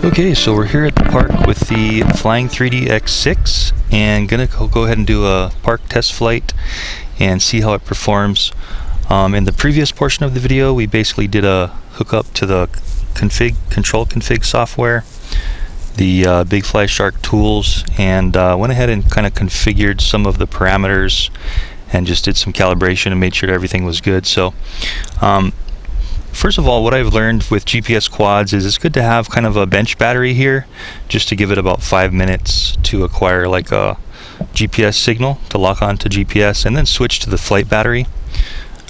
Okay, so we're here at the park with the Flying 3D X6 and gonna go ahead and do a park test flight and see how it performs. In the previous portion of the video, we basically did a hookup to the control config software, the Big Fly Shark tools, and went ahead and kind of configured some of the parameters and just did some calibration and made sure everything was good. So first of all, what I've learned with GPS quads is it's good to have kind of a bench battery here, just to give it about 5 minutes to acquire like a GPS signal to lock onto GPS, and then switch to the flight battery.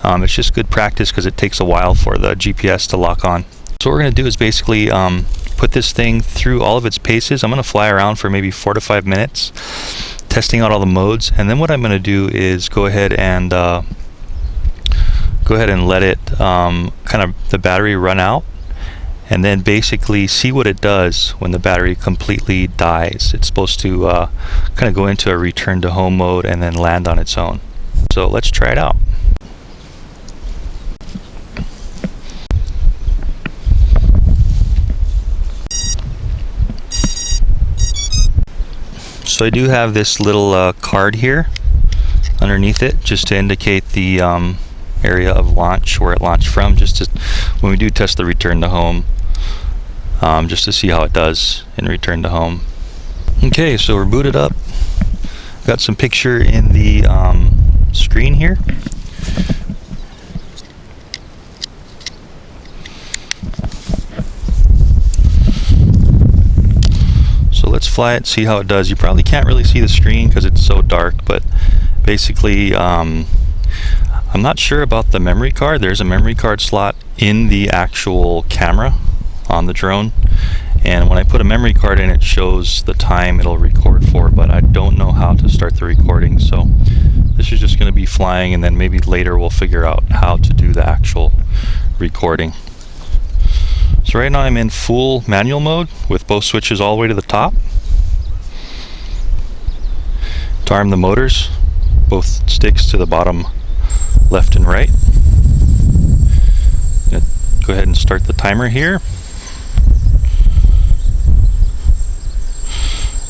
It's just good practice because it takes a while for the GPS to lock on. So what we're going to do is basically put this thing through all of its paces. I'm going to fly around for maybe 4 to 5 minutes, testing out all the modes, and then what I'm going to do is go ahead and let it kind of the battery run out, and then basically see what it does when the battery completely dies. It's supposed to kind of go into a return to home mode and then land on its own. So let's try it out. So I do have this little card here underneath it, just to indicate the area of launch, where it launched from, just to, when we do test the return to home, just to see how it does in return to home. Okay, so we're booted up. Got some picture in the screen here. So let's fly it, see how it does. You probably can't really see the screen because it's so dark, but basically I'm not sure about the memory card. There's a memory card slot in the actual camera on the drone, and when I put a memory card in, it shows the time it'll record for, but I don't know how to start the recording. So this is just going to be flying, and then maybe later we'll figure out how to do the actual recording. So right now I'm in full manual mode with both switches all the way to the top. To arm the motors, both sticks to the bottom left and right. Go ahead and start the timer here.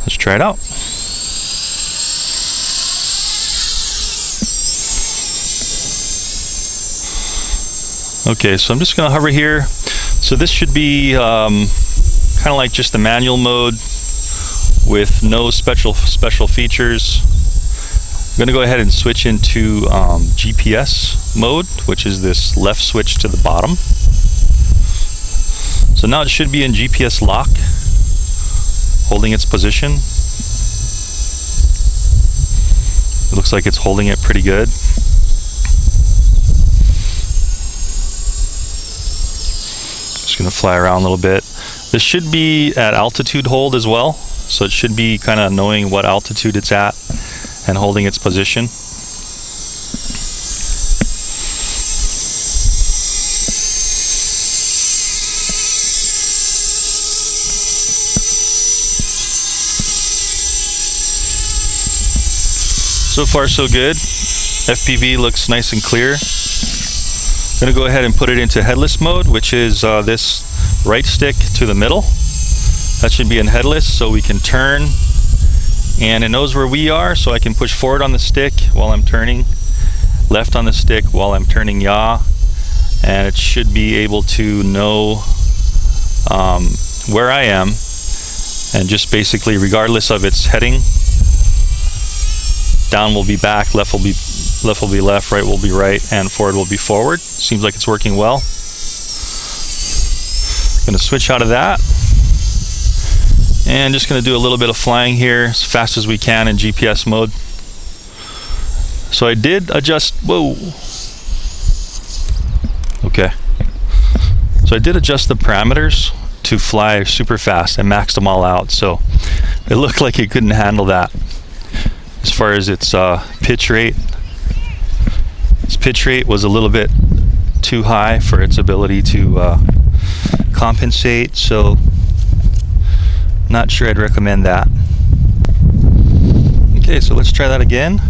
Let's try it out. Okay, so I'm just going to hover here. So this should be kind of like just the manual mode with no special features. I'm going to go ahead and switch into GPS mode, which is this left switch to the bottom. So now it should be in GPS lock, holding its position. It looks like it's holding it pretty good. Just going to fly around a little bit. This should be at altitude hold as well, so it should be kind of knowing what altitude it's at and holding its position. So far so good. FPV looks nice and clear. I'm going to go ahead and put it into headless mode, which is this right stick to the middle. That should be in headless, so we can turn, and it knows where we are, so I can push forward on the stick while I'm turning, left on the stick while I'm turning yaw, and it should be able to know where I am, and just basically, regardless of its heading, down will be back, left will be left, right will be right, and forward will be forward. Seems like it's working well. Going to switch out of that, and just going to do a little bit of flying here as fast as we can in GPS mode. So I did adjust, whoa, okay. So I did adjust the parameters to fly super fast and maxed them all out, so it looked like it couldn't handle that. As far as its pitch rate was a little bit too high for its ability to compensate, so not sure I'd recommend that. Okay, so let's try that again.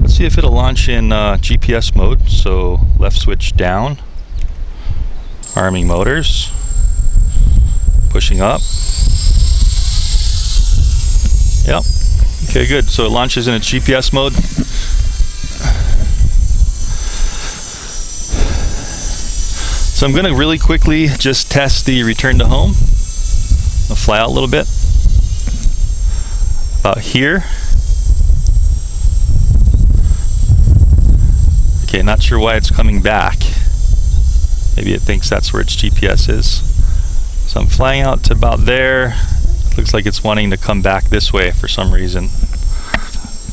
Let's see if it'll launch in GPS mode. So left switch down, arming motors. pushing up. Yep. Okay, good. So it launches in its GPS mode. So I'm going to really quickly just test the return to home. I'll fly out a little bit. About here. Okay, not sure why it's coming back. Maybe it thinks that's where its GPS is. So I'm flying out to about there. Looks like it's wanting to come back this way for some reason.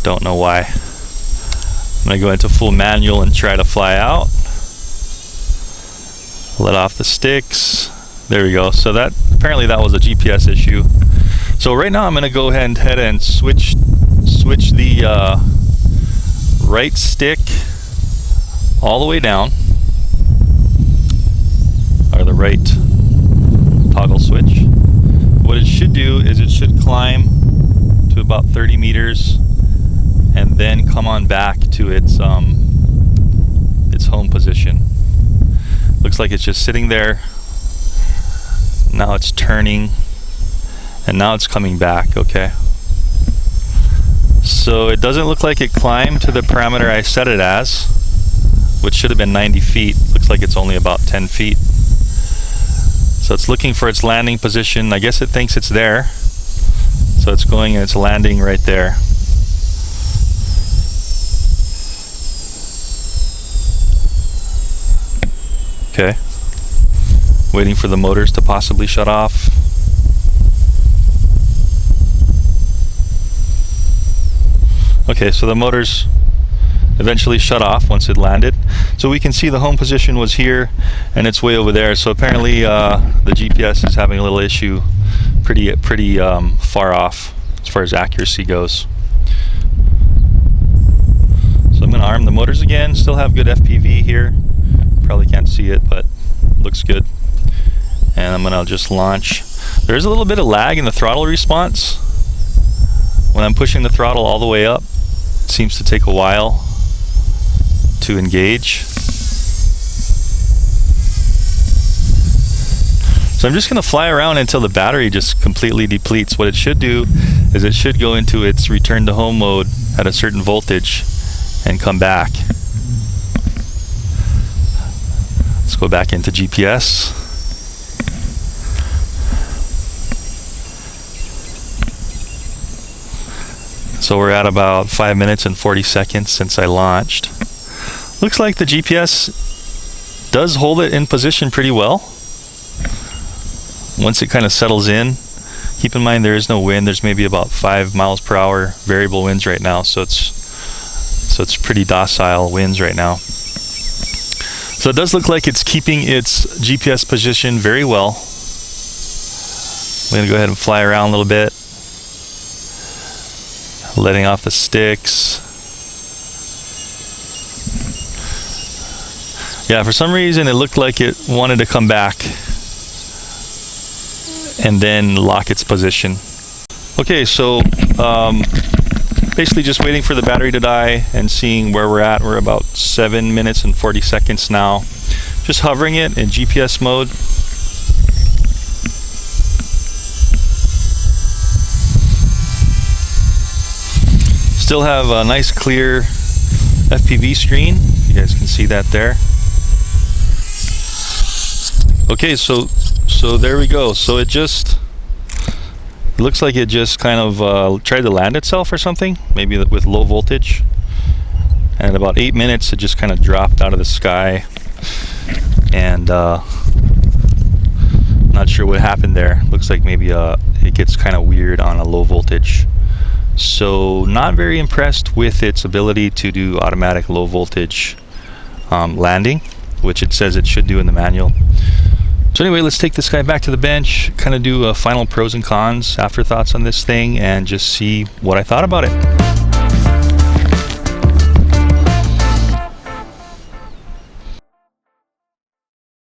Don't know why. I'm going to go into full manual and try to fly out. Let off the sticks. There we go. So that apparently that was a GPS issue. So right now I'm going to go ahead and switch the right stick all the way down, or the right toggle switch. What it should do is it should climb to about 30 meters and then come on back to its home position. Looks like it's just sitting there. Now it's turning and now it's coming back. Okay, so it doesn't look like it climbed to the parameter I set it as, which should have been 90 feet. Looks like it's only about 10 feet. So it's looking for its landing position. I guess it thinks it's there. So it's going and it's landing right there. Okay. Waiting for the motors to possibly shut off. Okay, so the motors eventually shut off once it landed. So we can see the home position was here and it's way over there. So apparently the GPS is having a little issue, pretty far off as far as accuracy goes. So I'm going to arm the motors again. Still have good FPV here. Probably can't see it, but looks good. And I'm going to just launch. There's a little bit of lag in the throttle response. When I'm pushing the throttle all the way up, it seems to take a while to engage. So I'm just going to fly around until the battery just completely depletes. What it should do is it should go into its return to home mode at a certain voltage and come back. Let's go back into GPS. So we're at about 5 minutes and 40 seconds since I launched. Looks like the GPS does hold it in position pretty well. Once it kind of settles in, keep in mind there is no wind. There's maybe about 5 miles per hour variable winds right now, so it's pretty docile winds right now. So it does look like it's keeping its GPS position very well. I'm going to go ahead and fly around a little bit, letting off the sticks. Yeah, for some reason it looked like it wanted to come back and then lock its position. Okay, so basically just waiting for the battery to die and seeing where we're at. We're about 7 minutes and 40 seconds now. Just hovering it in GPS mode. Still have a nice clear FPV screen. You guys can see that there. Okay, so there we go. So it looks like it just kind of tried to land itself or something, maybe with low voltage. And at about 8 minutes, it just kind of dropped out of the sky. And not sure what happened there. Looks like maybe it gets kind of weird on a low voltage. So not very impressed with its ability to do automatic low voltage landing, which it says it should do in the manual. So anyway, let's take this guy back to the bench, kind of do a final pros and cons, afterthoughts on this thing, and just see what I thought about it.